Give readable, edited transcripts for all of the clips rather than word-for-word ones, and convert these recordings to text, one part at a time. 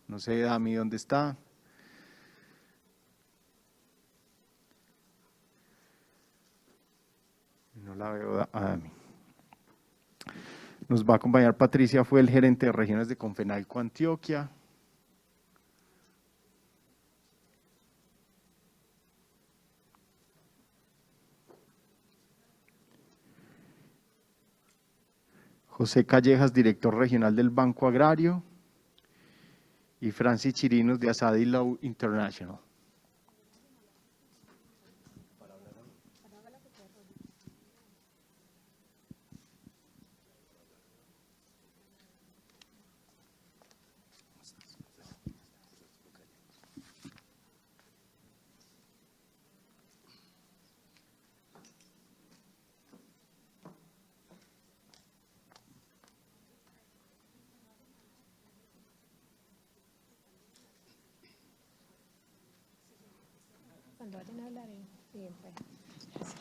No sé, Dami, ¿dónde está? No la veo a Dami. Nos va a acompañar Patricia, fue el gerente de regiones de Confenalco Antioquia. José Callejas, director regional del Banco Agrario. Y Francis Chirinos de Asadi Law International. Cuando vayan a hablar, bien, pues. Gracias.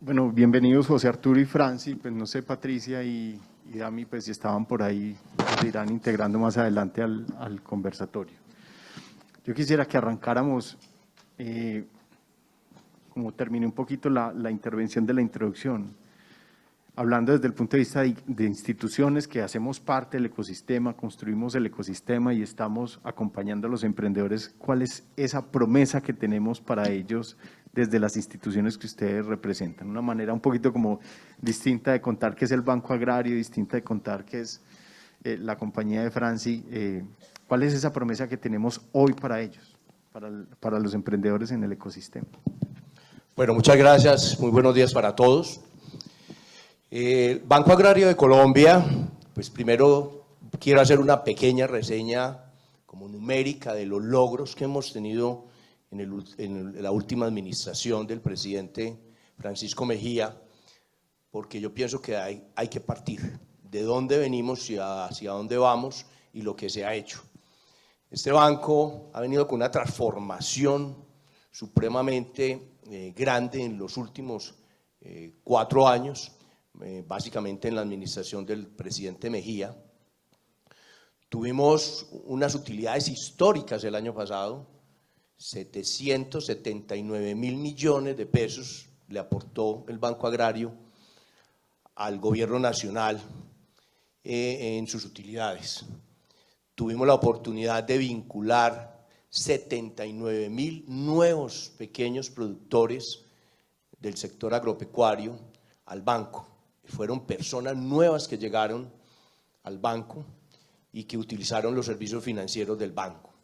Bueno, bienvenidos José Arturo y Franci, pues no sé, Patricia y Dami, pues si estaban por ahí, se irán integrando más adelante al conversatorio. Yo quisiera que arrancáramos, como terminé un poquito la intervención de la introducción, hablando desde el punto de vista de instituciones que hacemos parte del ecosistema, construimos el ecosistema y estamos acompañando a los emprendedores. ¿Cuál es esa promesa que tenemos para ellos desde las instituciones que ustedes representan? Una manera un poquito como distinta de contar qué es el Banco Agrario, distinta de contar qué es la compañía de Franci. ¿Cuál es esa promesa que tenemos hoy para ellos, para los emprendedores en el ecosistema? Bueno, muchas gracias. Muy buenos días para todos. Banco Agrario de Colombia, pues primero quiero hacer una pequeña reseña como numérica de los logros que hemos tenido en la última administración del presidente Francisco Mejía, porque yo pienso que hay que partir de dónde venimos y hacia dónde vamos y lo que se ha hecho. Este banco ha venido con una transformación supremamente grande en los últimos 4 años, básicamente en la administración del presidente Mejía. Tuvimos unas utilidades históricas el año pasado, 779.000 millones de pesos le aportó el Banco Agrario al gobierno nacional en sus utilidades. Tuvimos la oportunidad de vincular 79.000 nuevos pequeños productores del sector agropecuario al banco. Fueron personas nuevas que llegaron al banco y que utilizaron los servicios financieros del banco.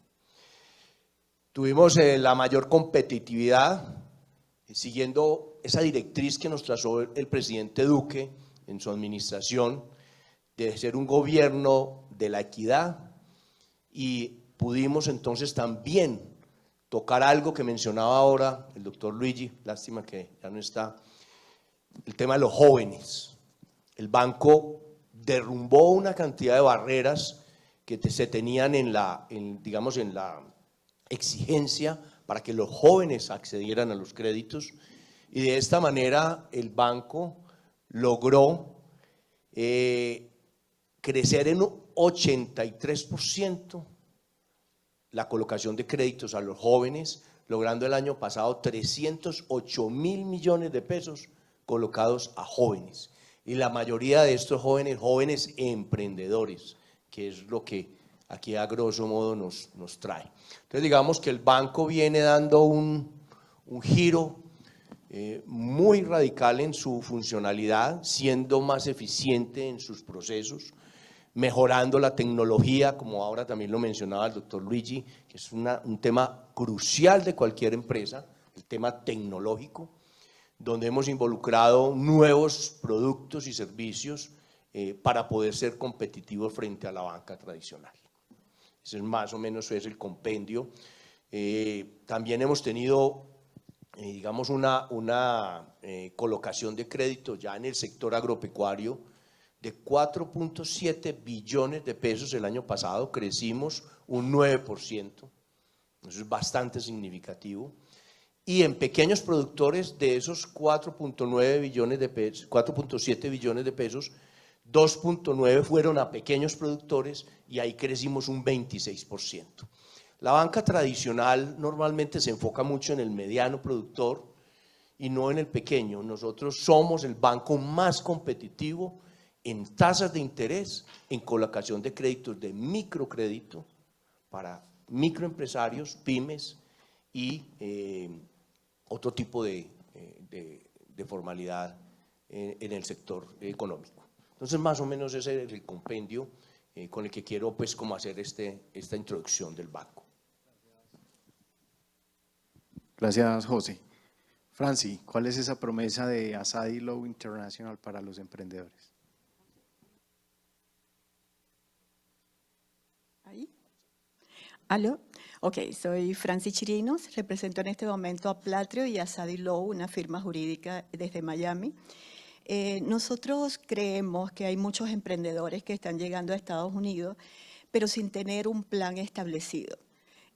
Tuvimos la mayor competitividad, siguiendo esa directriz que nos trazó el presidente Duque en su administración, de ser un gobierno de la equidad, y pudimos entonces también tocar algo que mencionaba ahora el doctor Luigi, lástima que ya no está, el tema de los jóvenes. El banco derrumbó una cantidad de barreras que se tenían en la exigencia para que los jóvenes accedieran a los créditos, y de esta manera el banco logró crecer en un 83% la colocación de créditos a los jóvenes, logrando el año pasado 308.000 millones de pesos colocados a jóvenes. Y la mayoría de estos jóvenes emprendedores, que es lo que aquí a grosso modo nos trae. Entonces digamos que el banco viene dando un giro muy radical en su funcionalidad, siendo más eficiente en sus procesos, mejorando la tecnología, como ahora también lo mencionaba el doctor Luigi, que es un tema crucial de cualquier empresa, el tema tecnológico, donde hemos involucrado nuevos productos y servicios para poder ser competitivos frente a la banca tradicional. Ese es más o menos el compendio. También hemos tenido, digamos, una colocación de crédito ya en el sector agropecuario de 4.7 billones de pesos el año pasado, crecimos un 9%, eso es bastante significativo. Y en pequeños productores, de esos 4.9 billones de pesos, 4.7 billones de pesos, 2.9 fueron a pequeños productores y ahí crecimos un 26%. La banca tradicional normalmente se enfoca mucho en el mediano productor y no en el pequeño. Nosotros somos el banco más competitivo en tasas de interés, en colocación de créditos de microcrédito para microempresarios, pymes y otro tipo de formalidad en el sector económico. Entonces, más o menos ese es el compendio con el que quiero pues como hacer esta introducción del banco. Gracias, José. Franci, ¿cuál es esa promesa de Asadi Low International para los emprendedores? ¿Ahí? ¿Aló? Ok, soy Franci Chirinos, represento en este momento a Platrio y a Asadi Low, una firma jurídica desde Miami. Nosotros creemos que hay muchos emprendedores que están llegando a Estados Unidos, pero sin tener un plan establecido.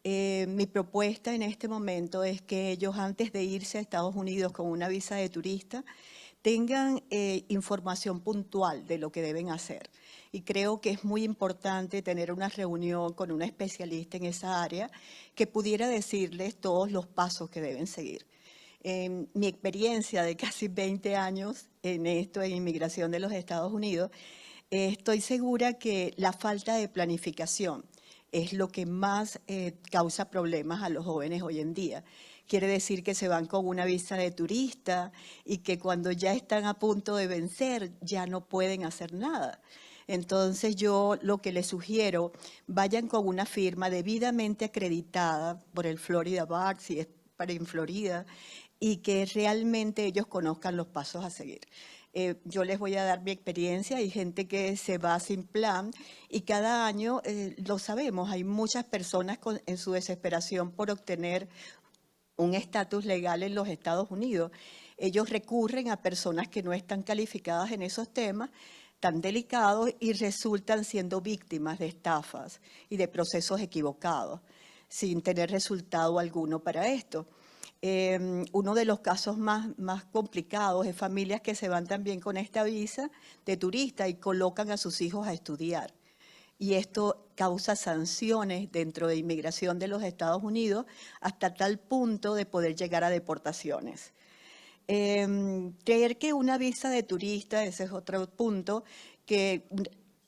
Mi propuesta en este momento es que ellos, antes de irse a Estados Unidos con una visa de turista, tengan información puntual de lo que deben hacer. Y creo que es muy importante tener una reunión con una especialista en esa área que pudiera decirles todos los pasos que deben seguir. Mi experiencia de casi 20 años en esto, en inmigración de los Estados Unidos, estoy segura que la falta de planificación es lo que más causa problemas a los jóvenes hoy en día. Quiere decir que se van con una visa de turista y que cuando ya están a punto de vencer ya no pueden hacer nada. Entonces yo lo que les sugiero, vayan con una firma debidamente acreditada por el Florida Bar, si es para en Florida, y que realmente ellos conozcan los pasos a seguir. Yo les voy a dar mi experiencia, hay gente que se va sin plan y cada año, lo sabemos, hay muchas personas en su desesperación por obtener un estatus legal en los Estados Unidos. Ellos recurren a personas que no están calificadas en esos temas tan delicados y resultan siendo víctimas de estafas y de procesos equivocados, sin tener resultado alguno para esto. Uno de los casos más complicados es familias que se van también con esta visa de turista y colocan a sus hijos a estudiar. Y esto causa sanciones dentro de inmigración de los Estados Unidos hasta tal punto de poder llegar a deportaciones. Creer que una visa de turista, ese es otro punto, que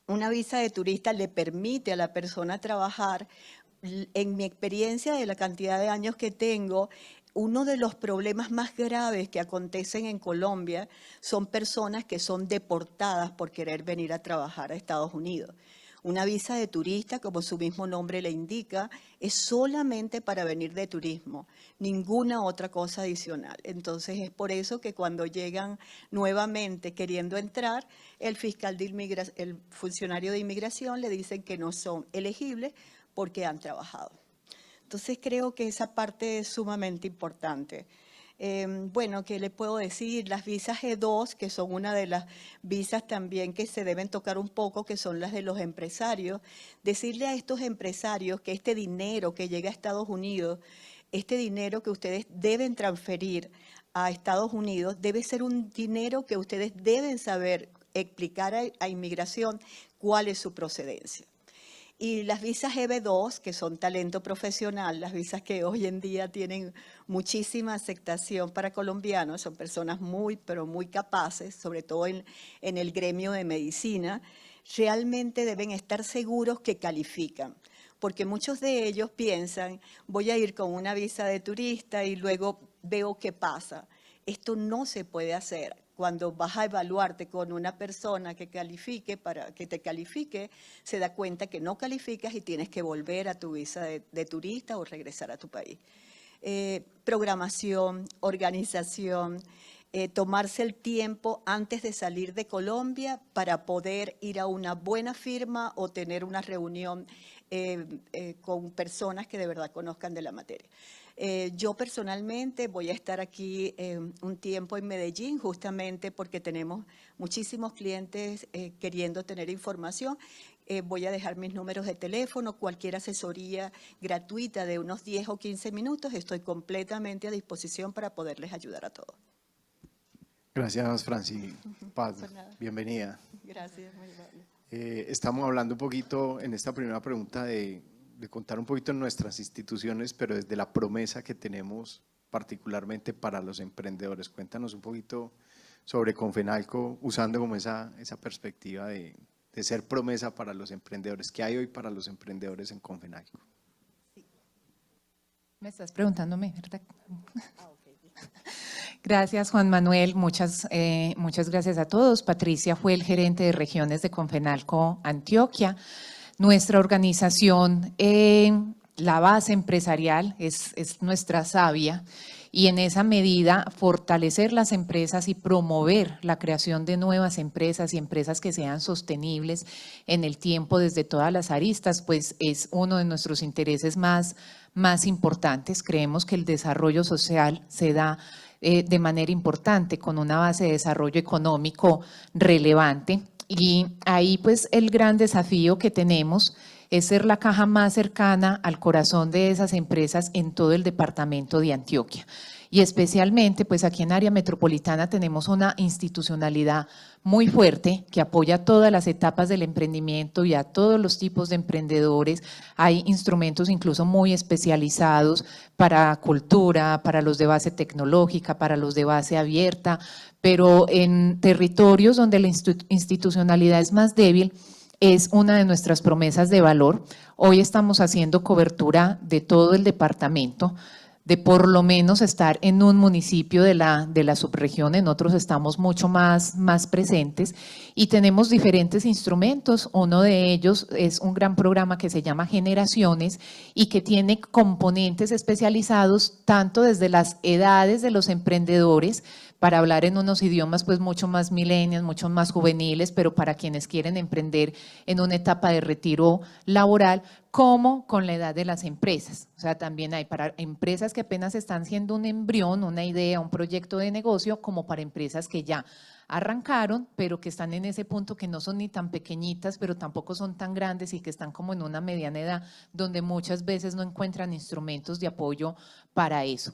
una visa de turista le permite a la persona trabajar. En mi experiencia de la cantidad de años que tengo, uno de los problemas más graves que acontecen en Colombia son personas que son deportadas por querer venir a trabajar a Estados Unidos. Una visa de turista, como su mismo nombre le indica, es solamente para venir de turismo, ninguna otra cosa adicional. Entonces es por eso que cuando llegan nuevamente queriendo entrar, el fiscal de inmigración, el funcionario de inmigración le dicen que no son elegibles porque han trabajado. Entonces creo que esa parte es sumamente importante. Bueno, ¿qué le puedo decir? Las visas G2, que son una de las visas también que se deben tocar un poco, que son las de los empresarios. Decirle a estos empresarios que este dinero que llega a Estados Unidos, este dinero que ustedes deben transferir a Estados Unidos, debe ser un dinero que ustedes deben saber explicar a inmigración cuál es su procedencia. Y las visas EB2, que son talento profesional, las visas que hoy en día tienen muchísima aceptación para colombianos, son personas muy, pero muy capaces, sobre todo en el gremio de medicina, realmente deben estar seguros que califican. Porque muchos de ellos piensan, voy a ir con una visa de turista y luego veo qué pasa. Esto no se puede hacer. Cuando vas a evaluarte con una persona que califique, para que te califique, se da cuenta que no calificas y tienes que volver a tu visa de turista o regresar a tu país. Programación, organización, tomarse el tiempo antes de salir de Colombia para poder ir a una buena firma o tener una reunión con personas que de verdad conozcan de la materia. Yo personalmente voy a estar aquí un tiempo en Medellín justamente porque tenemos muchísimos clientes queriendo tener información Voy a dejar mis números de teléfono, cualquier asesoría gratuita de unos 10 o 15 minutos, estoy completamente a disposición para poderles ayudar a todos. Gracias, Franci. Paz, Por nada. bienvenida. Gracias, muy amable. Estamos hablando un poquito en esta primera pregunta de contar un poquito en nuestras instituciones, pero desde la promesa que tenemos particularmente para los emprendedores. Cuéntanos un poquito sobre Confenalco, usando como esa perspectiva de ser promesa para los emprendedores. ¿Qué hay hoy para los emprendedores en Confenalco? Me estás preguntándome, ¿verdad? Gracias, Juan Manuel. Muchas gracias a todos. Patricia fue el gerente de regiones de Confenalco Antioquia. Nuestra organización, la base empresarial es nuestra savia, y en esa medida fortalecer las empresas y promover la creación de nuevas empresas y empresas que sean sostenibles en el tiempo desde todas las aristas, pues es uno de nuestros intereses más importantes. Creemos que el desarrollo social se da de manera importante con una base de desarrollo económico relevante, y ahí pues el gran desafío que tenemos es ser la caja más cercana al corazón de esas empresas en todo el departamento de Antioquia. Y especialmente, pues aquí en área metropolitana tenemos una institucionalidad muy fuerte que apoya todas las etapas del emprendimiento y a todos los tipos de emprendedores. Hay instrumentos incluso muy especializados para cultura, para los de base tecnológica, para los de base abierta, pero en territorios donde la institucionalidad es más débil, es una de nuestras promesas de valor. Hoy estamos haciendo cobertura de todo el departamento, de por lo menos estar en un municipio de la subregión, en otros estamos mucho más presentes, y tenemos diferentes instrumentos. Uno de ellos es un gran programa que se llama Generaciones y que tiene componentes especializados tanto desde las edades de los emprendedores, para hablar en unos idiomas pues mucho más millennials, mucho más juveniles, pero para quienes quieren emprender en una etapa de retiro laboral, como con la edad de las empresas. O sea, también hay para empresas que apenas están siendo un embrión, una idea, un proyecto de negocio, como para empresas que ya arrancaron, pero que están en ese punto que no son ni tan pequeñitas, pero tampoco son tan grandes, y que están como en una mediana edad, donde muchas veces no encuentran instrumentos de apoyo para eso.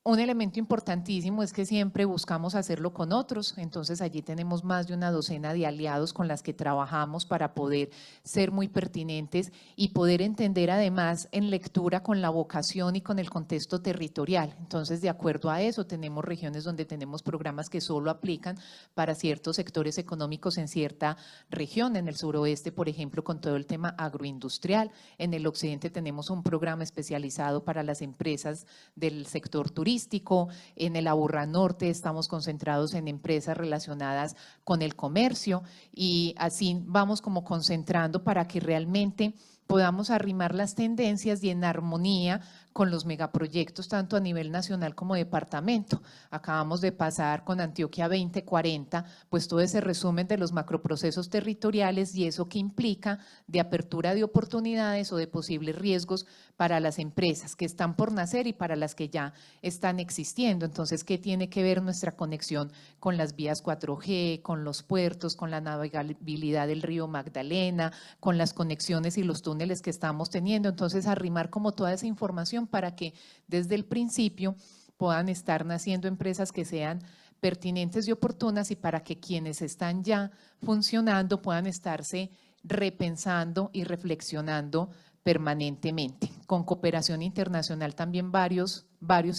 Un elemento importantísimo es que siempre buscamos hacerlo con otros, entonces allí tenemos más de una docena de aliados con las que trabajamos para poder ser muy pertinentes y poder entender además en lectura con la vocación y con el contexto territorial. Entonces, de acuerdo a eso, tenemos regiones donde tenemos programas que solo aplican para ciertos sectores económicos en cierta región. En el suroeste, por ejemplo, con todo el tema agroindustrial. En el occidente tenemos un programa especializado para las empresas del sector turístico. En el Aburrá Norte estamos concentrados en empresas relacionadas con el comercio, y así vamos como concentrando para que realmente podamos arrimar las tendencias y en armonía con los megaproyectos tanto a nivel nacional como departamento. Acabamos de pasar con Antioquia 2040, pues todo ese resumen de los macroprocesos territoriales y eso que implica de apertura de oportunidades o de posibles riesgos para las empresas que están por nacer y para las que ya están existiendo. Entonces, ¿qué tiene que ver nuestra conexión con las vías 4G, con los puertos, con la navegabilidad del río Magdalena, con las conexiones y los túneles que estamos teniendo? Entonces, arrimar como toda esa información para que desde el principio puedan estar naciendo empresas que sean pertinentes y oportunas, y para que quienes están ya funcionando puedan estarse repensando y reflexionando permanentemente. Con cooperación internacional también varios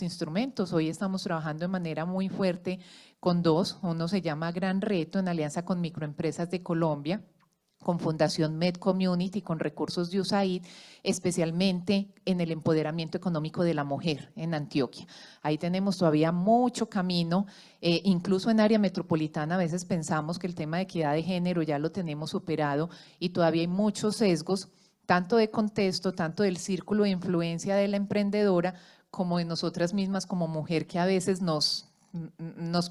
instrumentos. Hoy estamos trabajando de manera muy fuerte con dos. Uno se llama Gran Reto, en alianza con Microempresas de Colombia, con Fundación Med Community, con recursos de USAID, especialmente en el empoderamiento económico de la mujer en Antioquia. Ahí tenemos todavía mucho camino, incluso en área metropolitana a veces pensamos que el tema de equidad de género ya lo tenemos superado, y todavía hay muchos sesgos, tanto de contexto, tanto del círculo de influencia de la emprendedora, como de nosotras mismas como mujer, que a veces nos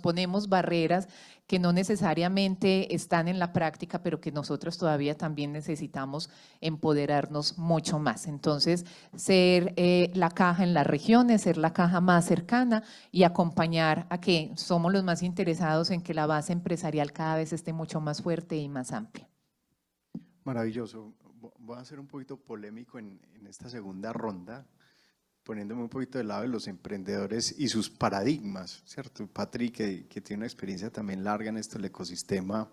ponemos barreras que no necesariamente están en la práctica, pero que nosotros todavía también necesitamos empoderarnos mucho más. Entonces, ser la caja en las regiones, ser la caja más cercana y acompañar a que somos los más interesados en que la base empresarial cada vez esté mucho más fuerte y más amplia. Maravilloso. Voy a ser un poquito polémico en esta segunda ronda, poniéndome un poquito del lado de los emprendedores y sus paradigmas, ¿cierto? Patrick, que tiene una experiencia también larga en esto del ecosistema,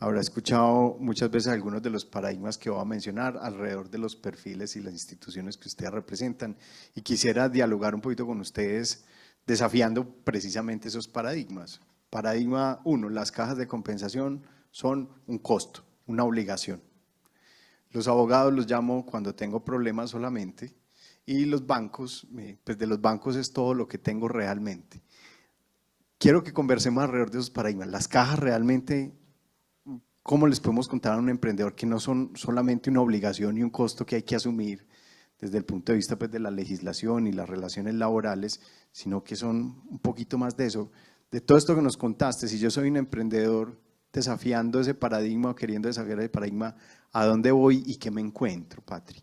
habrá escuchado muchas veces algunos de los paradigmas que voy a mencionar alrededor de los perfiles y las instituciones que ustedes representan, y quisiera dialogar un poquito con ustedes desafiando precisamente esos paradigmas. Paradigma 1, las cajas de compensación son un costo, una obligación. Los abogados los llamo cuando tengo problemas solamente, y los bancos, pues de los bancos es todo lo que tengo realmente. Quiero que conversemos alrededor de esos paradigmas. Las cajas realmente, ¿cómo les podemos contar a un emprendedor que no son solamente una obligación y un costo que hay que asumir desde el punto de vista pues, de la legislación y las relaciones laborales, sino que son un poquito más de eso? De todo esto que nos contaste, si yo soy un emprendedor desafiando ese paradigma o queriendo desafiar ese paradigma, ¿a dónde voy y qué me encuentro, Patri?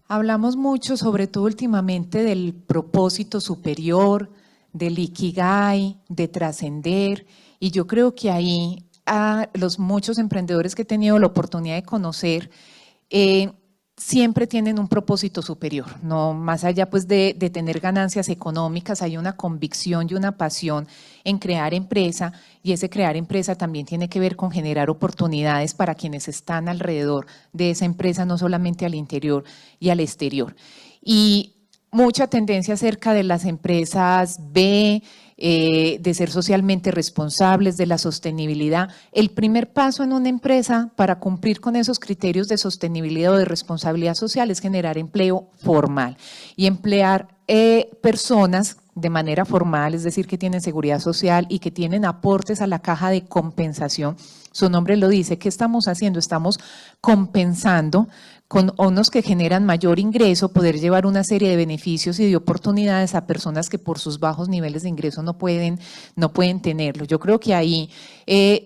Hablamos mucho, sobre todo últimamente, del propósito superior, del ikigai, de trascender, y yo creo que ahí a los muchos emprendedores que he tenido la oportunidad de conocer, siempre tienen un propósito superior, no más allá pues de tener ganancias económicas, hay una convicción y una pasión en crear empresa, y ese crear empresa también tiene que ver con generar oportunidades para quienes están alrededor de esa empresa, no solamente al interior y al exterior. Y mucha tendencia acerca de las empresas B, de ser socialmente responsables, de la sostenibilidad. El primer paso en una empresa para cumplir con esos criterios de sostenibilidad o de responsabilidad social es generar empleo formal y emplear personas de manera formal, es decir, que tienen seguridad social y que tienen aportes a la caja de compensación. Su nombre lo dice. ¿Qué estamos haciendo? Estamos compensando con unos que generan mayor ingreso, poder llevar una serie de beneficios y de oportunidades a personas que por sus bajos niveles de ingreso no pueden tenerlo. Yo creo que ahí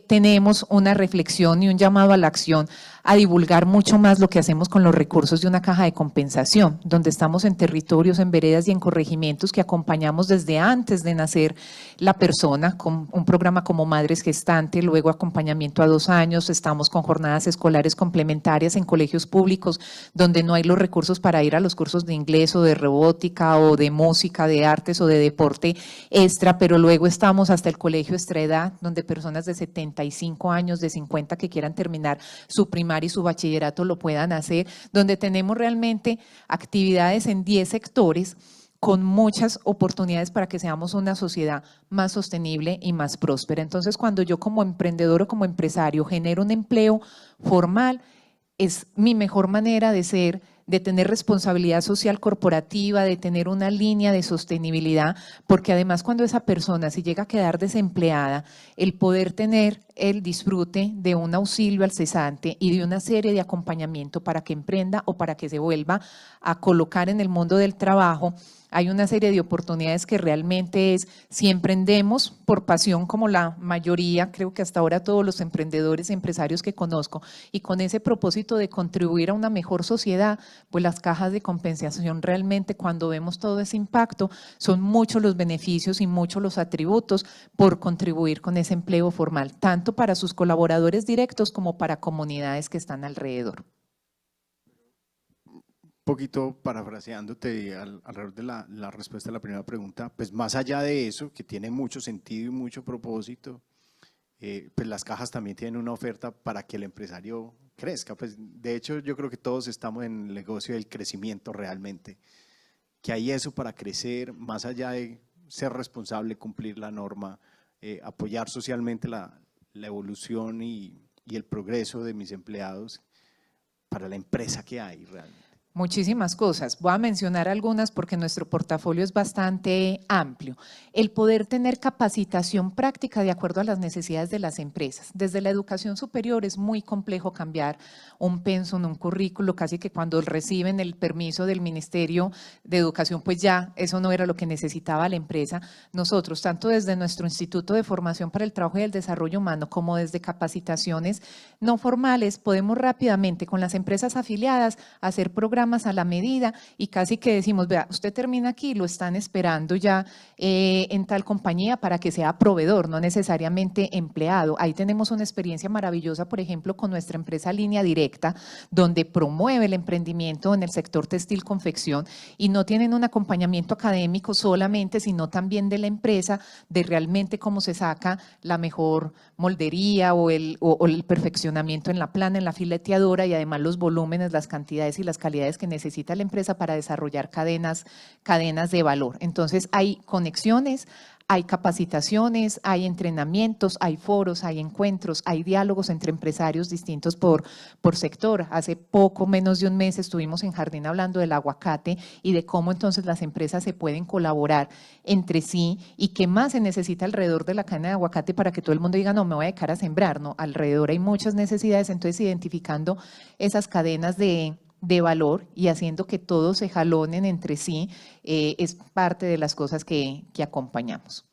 tenemos una reflexión y un llamado a la acción a divulgar mucho más lo que hacemos con los recursos de una caja de compensación, donde estamos en territorios, en veredas y en corregimientos que acompañamos desde antes de nacer la persona, con un programa como Madres Gestantes, luego acompañamiento a 2 años, estamos con jornadas escolares complementarias en colegios públicos, donde no hay los recursos para ir a los cursos de inglés o de robótica o de música, de artes o de deporte extra, pero luego estamos hasta el colegio extra edad, donde personas de 75 años, de 50 que quieran terminar su primaria y su bachillerato lo puedan hacer, donde tenemos realmente actividades en 10 sectores con muchas oportunidades para que seamos una sociedad más sostenible y más próspera. Entonces, cuando yo como emprendedor o como empresario genero un empleo formal, es mi mejor manera de ser, de tener responsabilidad social corporativa, de tener una línea de sostenibilidad, porque además cuando esa persona si llega a quedar desempleada, el poder tener el disfrute de un auxilio al cesante y de una serie de acompañamiento para que emprenda o para que se vuelva a colocar en el mundo del trabajo, hay una serie de oportunidades que realmente es, si emprendemos por pasión como la mayoría, creo que hasta ahora todos los emprendedores y empresarios que conozco, y con ese propósito de contribuir a una mejor sociedad, pues las cajas de compensación realmente cuando vemos todo ese impacto, son muchos los beneficios y muchos los atributos por contribuir con ese empleo formal, tanto para sus colaboradores directos como para comunidades que están alrededor. Un poquito parafraseándote alrededor de la respuesta a la primera pregunta, pues más allá de eso, que tiene mucho sentido y mucho propósito, pues las cajas también tienen una oferta para que el empresario crezca. Pues de hecho yo creo que todos estamos en el negocio del crecimiento realmente, que hay eso para crecer, más allá de ser responsable, cumplir la norma, apoyar socialmente la evolución y el progreso de mis empleados para la empresa que hay realmente. Muchísimas cosas. Voy a mencionar algunas porque nuestro portafolio es bastante amplio. El poder tener capacitación práctica de acuerdo a las necesidades de las empresas. Desde la educación superior es muy complejo cambiar un pensum, un currículo, casi que cuando reciben el permiso del Ministerio de Educación, pues ya eso no era lo que necesitaba la empresa. Nosotros, tanto desde nuestro Instituto de Formación para el Trabajo y el Desarrollo Humano, como desde capacitaciones no formales, podemos rápidamente con las empresas afiliadas hacer programas programas a la medida y casi que decimos, vea, usted termina aquí, lo están esperando ya en tal compañía para que sea proveedor, no necesariamente empleado. Ahí tenemos una experiencia maravillosa, por ejemplo, con nuestra empresa Línea Directa, donde promueve el emprendimiento en el sector textil confección y no tienen un acompañamiento académico solamente, sino también de la empresa, de realmente cómo se saca la mejor moldería o el perfeccionamiento en la plana, en la fileteadora y además los volúmenes, las cantidades y las calidades que necesita la empresa para desarrollar cadenas de valor. Entonces hay conexiones, hay capacitaciones, hay entrenamientos, hay foros, hay encuentros, hay diálogos entre empresarios distintos por sector. Hace poco, menos de un mes, estuvimos en Jardín hablando del aguacate y de cómo entonces las empresas se pueden colaborar entre sí y qué más se necesita alrededor de la cadena de aguacate para que todo el mundo diga, no, me voy a dedicar a sembrar, no, alrededor hay muchas necesidades, entonces identificando esas cadenas de valor y haciendo que todos se jalonen entre sí, es parte de las cosas que acompañamos.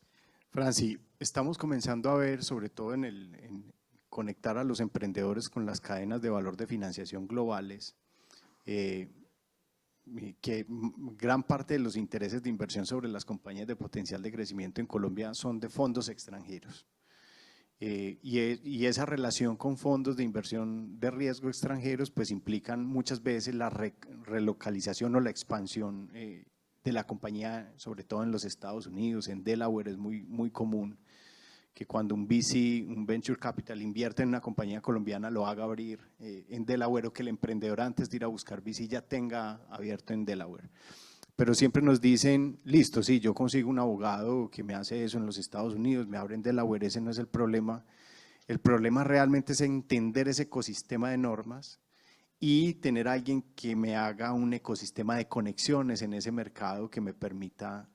Franci, estamos comenzando a ver, sobre todo en conectar a los emprendedores con las cadenas de valor de financiación globales, que gran parte de los intereses de inversión sobre las compañías de potencial de crecimiento en Colombia son de fondos extranjeros. Y esa relación con fondos de inversión de riesgo extranjeros pues implican muchas veces la relocalización o la expansión de la compañía, sobre todo en los Estados Unidos, en Delaware es muy común que cuando un VC, un Venture Capital invierte en una compañía colombiana lo haga abrir en Delaware o que el emprendedor antes de ir a buscar VC ya tenga abierto en Delaware. Pero siempre nos dicen, listo, sí, yo consigo un abogado que me hace eso en los Estados Unidos, me abren Delaware, ese no es el problema. El problema realmente es entender ese ecosistema de normas y tener a alguien que me haga un ecosistema de conexiones en ese mercado que me permita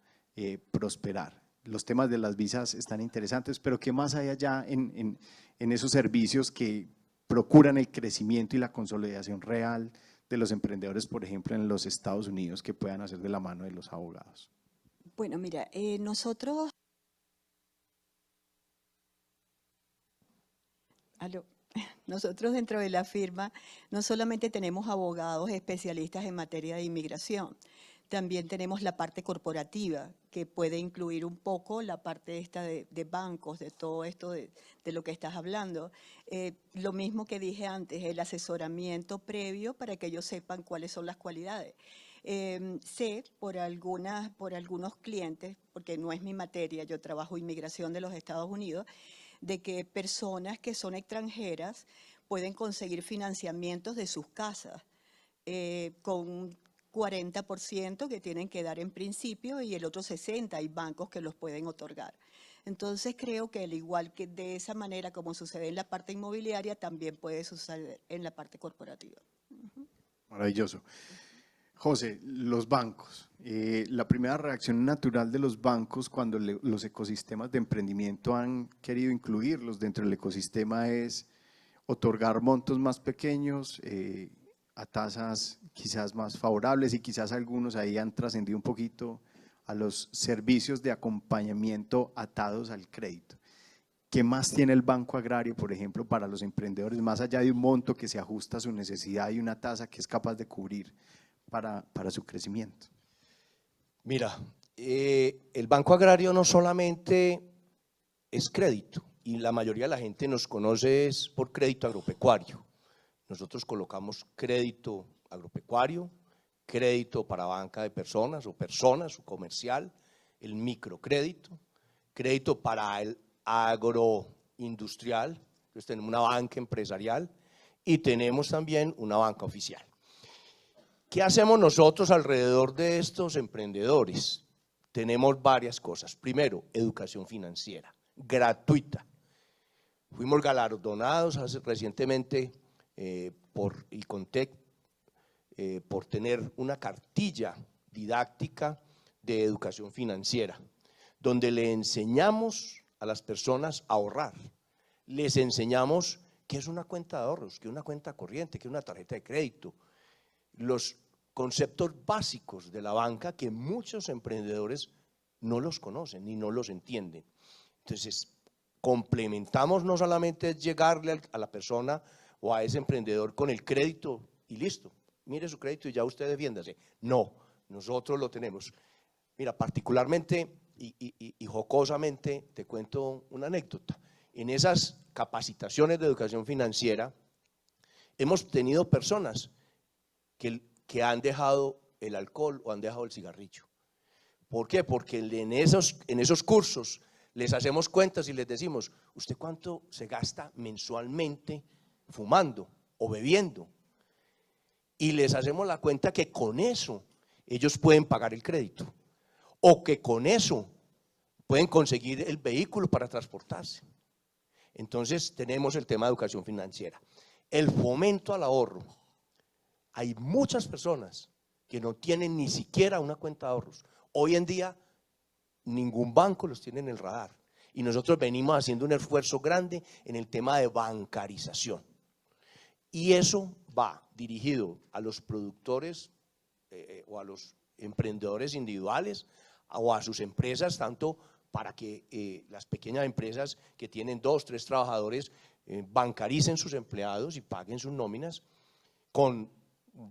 prosperar. Los temas de las visas están interesantes, pero ¿qué más hay allá en esos servicios que procuran el crecimiento y la consolidación real de los emprendedores, por ejemplo, en los Estados Unidos, que puedan hacer de la mano de los abogados? Bueno, mira, nosotros… Nosotros dentro de la firma no solamente tenemos abogados especialistas en materia de inmigración, también tenemos la parte corporativa, que puede incluir un poco la parte esta de bancos, de todo esto de lo que estás hablando. Lo mismo que dije antes, el asesoramiento previo para que ellos sepan cuáles son las cualidades. Sé por algunos clientes, porque no es mi materia, yo trabajo inmigración de los Estados Unidos, de que personas que son extranjeras pueden conseguir financiamientos de sus casas con un 40% que tienen que dar en principio y el otro 60% hay bancos que los pueden otorgar. Entonces creo que al igual que de esa manera como sucede en la parte inmobiliaria, también puede suceder en la parte corporativa. Maravilloso. José, los bancos. La primera reacción natural de los bancos cuando los ecosistemas de emprendimiento han querido incluirlos dentro del ecosistema es otorgar montos más pequeños, a tasas quizás más favorables y quizás algunos ahí han trascendido un poquito a los servicios de acompañamiento atados al crédito. ¿Qué más tiene el Banco Agrario, por ejemplo, para los emprendedores, más allá de un monto que se ajusta a su necesidad y una tasa que es capaz de cubrir para su crecimiento? Mira, el Banco Agrario no solamente es crédito y la mayoría de la gente nos conoce es por crédito agropecuario. Nosotros colocamos crédito agropecuario, crédito para banca de personas o comercial, el microcrédito, crédito para el agroindustrial, entonces tenemos una banca empresarial y tenemos también una banca oficial. ¿Qué hacemos nosotros alrededor de estos emprendedores? Tenemos varias cosas. Primero, educación financiera, gratuita. Fuimos galardonados recientemente por ICONTEC por tener una cartilla didáctica de educación financiera, donde le enseñamos a las personas a ahorrar, les enseñamos qué es una cuenta de ahorros, qué es una cuenta corriente, qué es una tarjeta de crédito, los conceptos básicos de la banca que muchos emprendedores no los conocen ni no los entienden. Entonces, complementamos no solamente llegarle a la persona o a ese emprendedor con el crédito y listo, mire su crédito y ya usted defiéndase. No, nosotros lo tenemos. Mira, particularmente y jocosamente te cuento una anécdota. En esas capacitaciones de educación financiera hemos tenido personas que han dejado el alcohol o han dejado el cigarrillo. ¿Por qué? Porque en esos cursos les hacemos cuentas y les decimos, ¿usted cuánto se gasta mensualmente fumando o bebiendo? Y les hacemos la cuenta que con eso ellos pueden pagar el crédito o que con eso pueden conseguir el vehículo para transportarse. Entonces tenemos el tema de educación financiera. El fomento al ahorro. Hay muchas personas que no tienen ni siquiera una cuenta de ahorros. Hoy en día ningún banco los tiene en el radar y nosotros venimos haciendo un esfuerzo grande en el tema de bancarización. Y eso va dirigido a los productores o a los emprendedores individuales o a sus empresas, tanto para que las pequeñas empresas que tienen 2, 3 trabajadores bancaricen sus empleados y paguen sus nóminas, con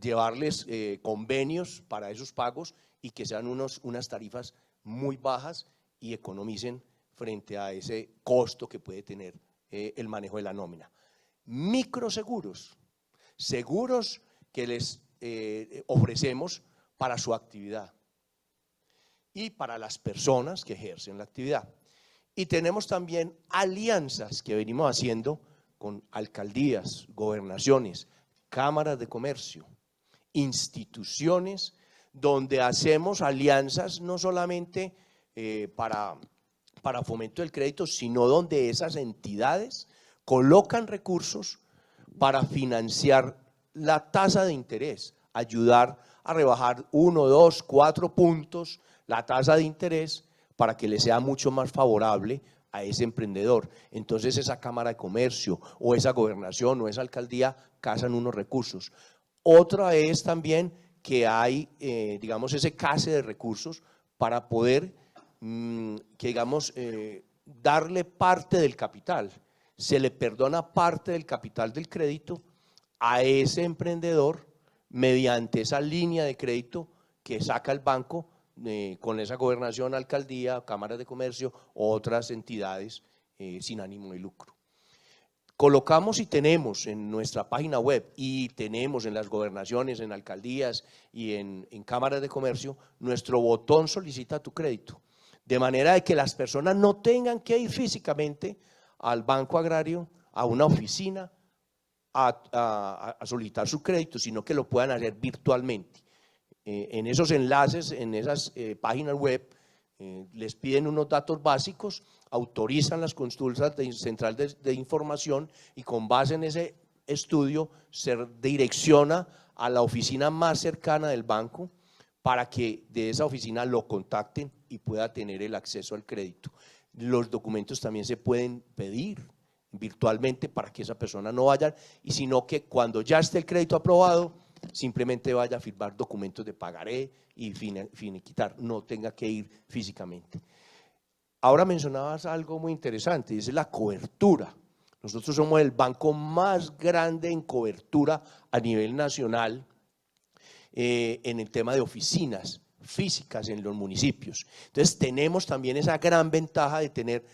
llevarles convenios para esos pagos y que sean unas tarifas muy bajas y economicen frente a ese costo que puede tener el manejo de la nómina. Microseguros, seguros que les ofrecemos para su actividad y para las personas que ejercen la actividad. Y tenemos también alianzas que venimos haciendo con alcaldías, gobernaciones, cámaras de comercio, instituciones, donde hacemos alianzas no solamente para fomento del crédito, sino donde esas entidades colocan recursos para financiar la tasa de interés, ayudar a rebajar 1, 2, 4 puntos la tasa de interés para que le sea mucho más favorable a ese emprendedor. Entonces esa cámara de comercio o esa gobernación o esa alcaldía cazan unos recursos. Otra es también que hay, digamos, ese case de recursos para poder, darle parte del capital. Se le perdona parte del capital del crédito a ese emprendedor mediante esa línea de crédito que saca el banco con esa gobernación, alcaldía, cámaras de comercio o otras entidades sin ánimo de lucro. Colocamos y tenemos en nuestra página web y tenemos en las gobernaciones, en alcaldías y en cámaras de comercio nuestro botón solicita tu crédito, de manera de que las personas no tengan que ir físicamente al Banco Agrario, a una oficina a solicitar su crédito, sino que lo puedan hacer virtualmente. En esos enlaces, en esas páginas web, les piden unos datos básicos, autorizan las consultas de central de información y con base en ese estudio se direcciona a la oficina más cercana del banco para que de esa oficina lo contacten y pueda tener el acceso al crédito. Los documentos también se pueden pedir virtualmente para que esa persona no vaya, y sino que cuando ya esté el crédito aprobado, simplemente vaya a firmar documentos de pagaré y finiquitar, no tenga que ir físicamente. Ahora mencionabas algo muy interesante, es la cobertura. Nosotros somos el banco más grande en cobertura a nivel nacional en el tema de oficinas físicas en los municipios. Entonces tenemos también esa gran ventaja de tener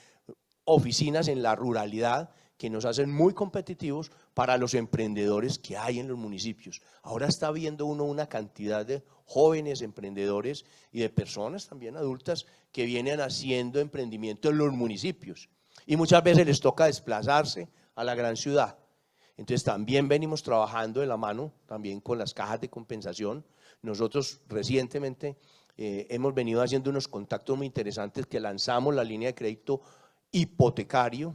oficinas en la ruralidad que nos hacen muy competitivos para los emprendedores que hay en los municipios. Ahora está viendo uno una cantidad de jóvenes emprendedores y de personas también adultas que vienen haciendo emprendimiento en los municipios y muchas veces les toca desplazarse a la gran ciudad. Entonces también venimos trabajando de la mano también con las cajas de compensación. Nosotros recientemente hemos venido haciendo unos contactos muy interesantes que lanzamos la línea de crédito hipotecario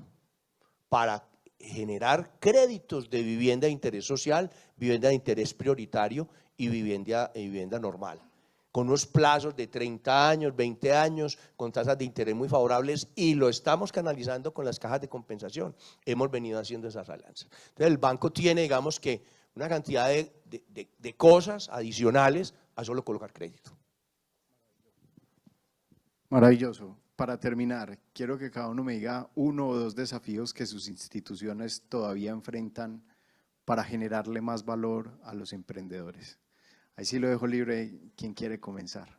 para generar créditos de vivienda de interés social, vivienda de interés prioritario y vivienda normal, con unos plazos de 30 años, 20 años, con tasas de interés muy favorables, y lo estamos canalizando con las cajas de compensación. Hemos venido haciendo esas alianzas. Entonces el banco tiene, digamos que, una cantidad de cosas adicionales a solo colocar crédito. Maravilloso. Para terminar, quiero que cada uno me diga 1 o 2 desafíos que sus instituciones todavía enfrentan para generarle más valor a los emprendedores. Ahí sí lo dejo libre, quien quiere comenzar.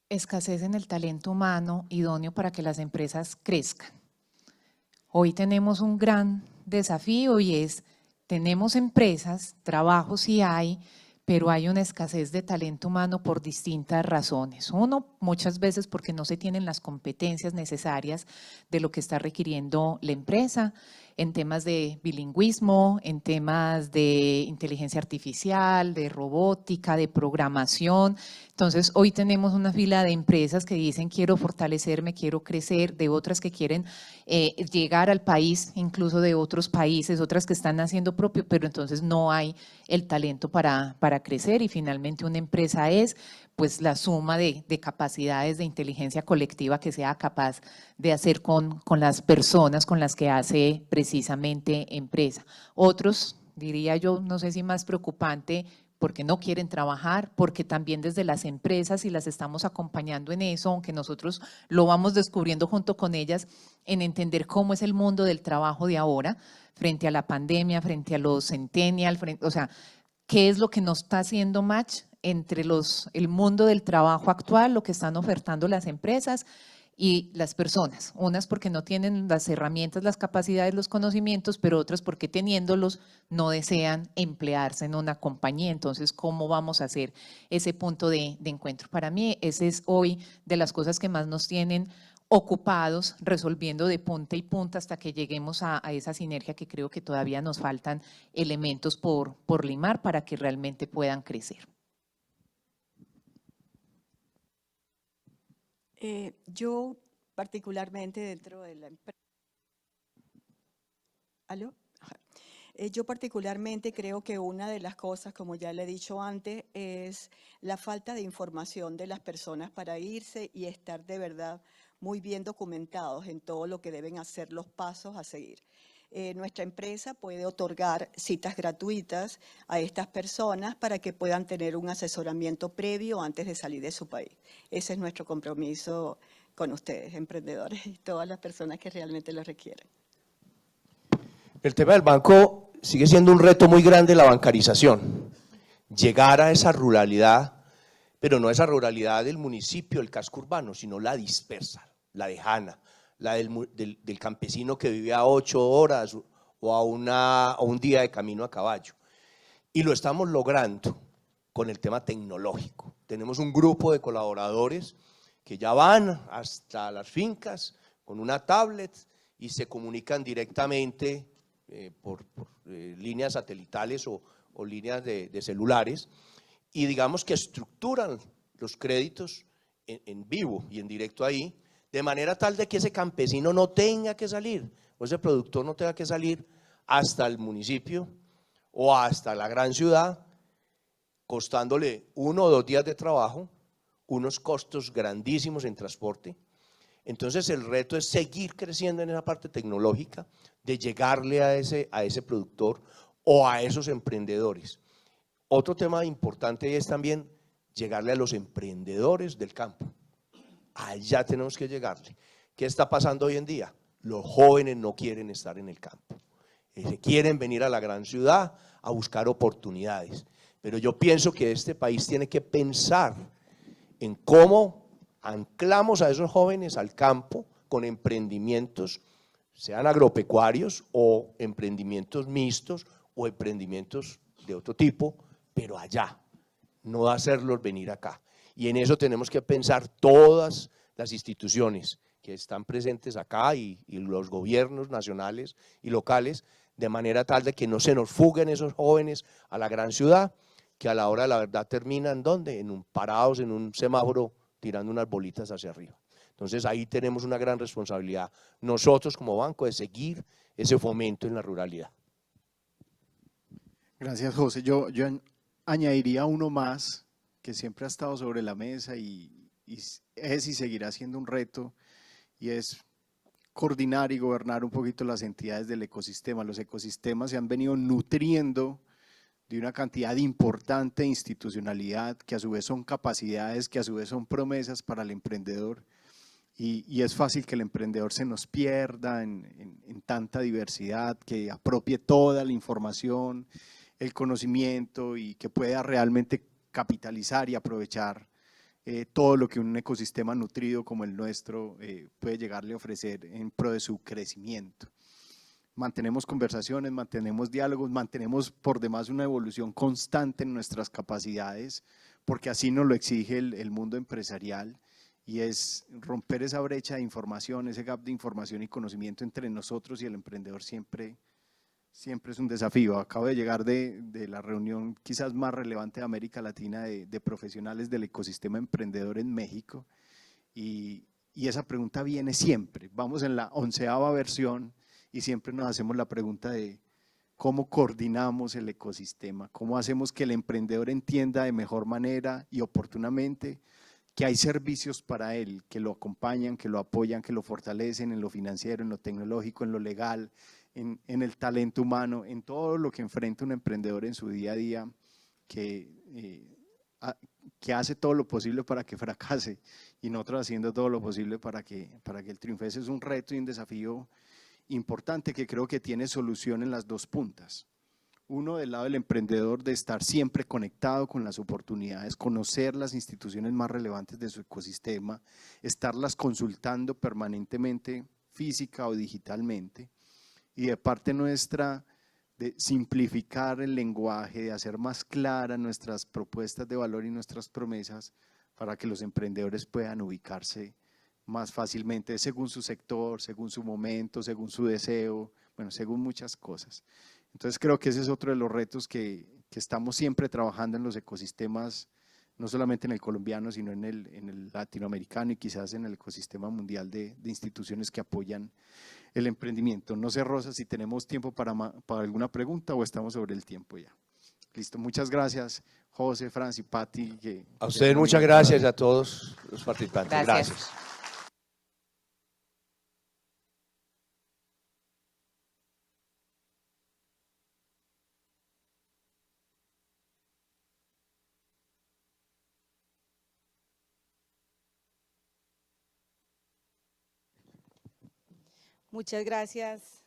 Escasez en el talento humano idóneo para que las empresas crezcan. Hoy tenemos un gran desafío y es, tenemos empresas, trabajo sí hay, pero hay una escasez de talento humano por distintas razones. Uno, muchas veces porque no se tienen las competencias necesarias de lo que está requiriendo la empresa en temas de bilingüismo, en temas de inteligencia artificial, de robótica, de programación. Entonces, hoy tenemos una fila de empresas que dicen quiero fortalecerme, quiero crecer, de otras que quieren llegar al país, incluso de otros países, otras que están haciendo propio, pero entonces no hay el talento para crecer y finalmente una empresa es pues la suma de capacidades de inteligencia colectiva que sea capaz de hacer con las personas con las que hace precisamente empresa. Otros, diría yo, no sé si más preocupante, porque no quieren trabajar, porque también desde las empresas y las estamos acompañando en eso, aunque nosotros lo vamos descubriendo junto con ellas, en entender cómo es el mundo del trabajo de ahora, frente a la pandemia, frente a los centennials, o sea, qué es lo que nos está haciendo match entre el mundo del trabajo actual, lo que están ofertando las empresas y las personas, unas porque no tienen las herramientas, las capacidades, los conocimientos, pero otras porque teniéndolos no desean emplearse en una compañía. Entonces, ¿cómo vamos a hacer ese punto de encuentro? Para mí, ese es hoy de las cosas que más nos tienen ocupados, resolviendo de punta y punta hasta que lleguemos a esa sinergia que creo que todavía nos faltan elementos por limar para que realmente puedan crecer. Yo particularmente dentro de la empresa, ¿aló? Ajá. Yo particularmente creo que una de las cosas, como ya le he dicho antes, es la falta de información de las personas para irse y estar de verdad muy bien documentados en todo lo que deben hacer, los pasos a seguir. Nuestra empresa puede otorgar citas gratuitas a estas personas para que puedan tener un asesoramiento previo antes de salir de su país. Ese es nuestro compromiso con ustedes, emprendedores y todas las personas que realmente lo requieren. El tema del banco sigue siendo un reto muy grande, la bancarización. Llegar a esa ruralidad, pero no esa ruralidad del municipio, el casco urbano, sino la dispersa, la lejana, la del campesino que vive a 8 horas o a un día de camino a caballo. Y lo estamos logrando con el tema tecnológico. Tenemos un grupo de colaboradores que ya van hasta las fincas con una tablet y se comunican directamente por líneas satelitales o líneas de celulares y digamos que estructuran los créditos en vivo y en directo ahí, de manera tal de que ese campesino no tenga que salir, o ese productor no tenga que salir hasta el municipio o hasta la gran ciudad, costándole 1 o 2 días de trabajo, unos costos grandísimos en transporte. Entonces el reto es seguir creciendo en esa parte tecnológica, de llegarle a ese productor o a esos emprendedores. Otro tema importante es también llegarle a los emprendedores del campo. Allá tenemos que llegarle. ¿Qué está pasando hoy en día? Los jóvenes no quieren estar en el campo. Quieren venir a la gran ciudad a buscar oportunidades. Pero yo pienso que este país tiene que pensar en cómo anclamos a esos jóvenes al campo con emprendimientos, sean agropecuarios o emprendimientos mixtos o emprendimientos de otro tipo, pero allá, no hacerlos venir acá. Y en eso tenemos que pensar todas las instituciones que están presentes acá y los gobiernos nacionales y locales, de manera tal de que no se nos fuguen esos jóvenes a la gran ciudad, que a la hora de la verdad terminan ¿dónde? Parados en un semáforo tirando unas bolitas hacia arriba. Entonces ahí tenemos una gran responsabilidad nosotros como banco de seguir ese fomento en la ruralidad. Gracias, José. Yo añadiría uno más que siempre ha estado sobre la mesa y es y seguirá siendo un reto, y es coordinar y gobernar un poquito las entidades del ecosistema. Los ecosistemas se han venido nutriendo de una cantidad importante de institucionalidad, que a su vez son capacidades, que a su vez son promesas para el emprendedor, y es fácil que el emprendedor se nos pierda en tanta diversidad, que apropie toda la información, el conocimiento y que pueda realmente capitalizar y aprovechar todo lo que un ecosistema nutrido como el nuestro puede llegarle a ofrecer en pro de su crecimiento. Mantenemos conversaciones, mantenemos diálogos, mantenemos por demás una evolución constante en nuestras capacidades, porque así nos lo exige el mundo empresarial, y es romper esa brecha de información, ese gap de información y conocimiento entre nosotros y el emprendedor siempre es un desafío. Acabo de llegar de la reunión quizás más relevante de América Latina de profesionales del ecosistema emprendedor en México, y esa pregunta viene siempre. Vamos en la 11ª versión y siempre nos hacemos la pregunta de cómo coordinamos el ecosistema, cómo hacemos que el emprendedor entienda de mejor manera y oportunamente que hay servicios para él, que lo acompañan, que lo apoyan, que lo fortalecen en lo financiero, en lo tecnológico, en lo legal, en el talento humano, en todo lo que enfrenta un emprendedor en su día a día, que hace todo lo posible para que fracase y nosotros haciendo todo lo posible para que el triunfe. Ese es un reto y un desafío importante que creo que tiene solución en las dos puntas. Uno, del lado del emprendedor, de estar siempre conectado con las oportunidades, conocer las instituciones más relevantes de su ecosistema, estarlas consultando permanentemente, física o digitalmente, y de parte nuestra, de simplificar el lenguaje, de hacer más claras nuestras propuestas de valor y nuestras promesas para que los emprendedores puedan ubicarse más fácilmente según su sector, según su momento, según su deseo, bueno, según muchas cosas. Entonces creo que ese es otro de los retos que estamos siempre trabajando en los ecosistemas, no solamente en el colombiano, sino en el latinoamericano y quizás en el ecosistema mundial de instituciones que apoyan el emprendimiento. No sé, Rosa, si tenemos tiempo para alguna pregunta o estamos sobre el tiempo ya. Listo, muchas gracias, José, Franci, Pati. A ustedes muchas gracias, a todos los participantes. Gracias. Muchas gracias.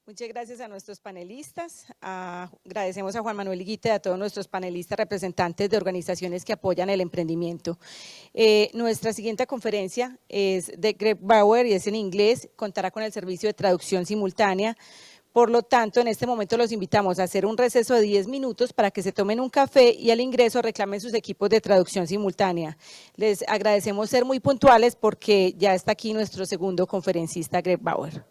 Muchas gracias a nuestros panelistas. Agradecemos a Juan Manuel Higuita y a todos nuestros panelistas representantes de organizaciones que apoyan el emprendimiento. Nuestra siguiente conferencia es de Greg Bauer y es en inglés, contará con el servicio de traducción simultánea. Por lo tanto, en este momento los invitamos a hacer un receso de 10 minutos para que se tomen un café y al ingreso reclamen sus equipos de traducción simultánea. Les agradecemos ser muy puntuales porque ya está aquí nuestro segundo conferencista, Greg Bauer.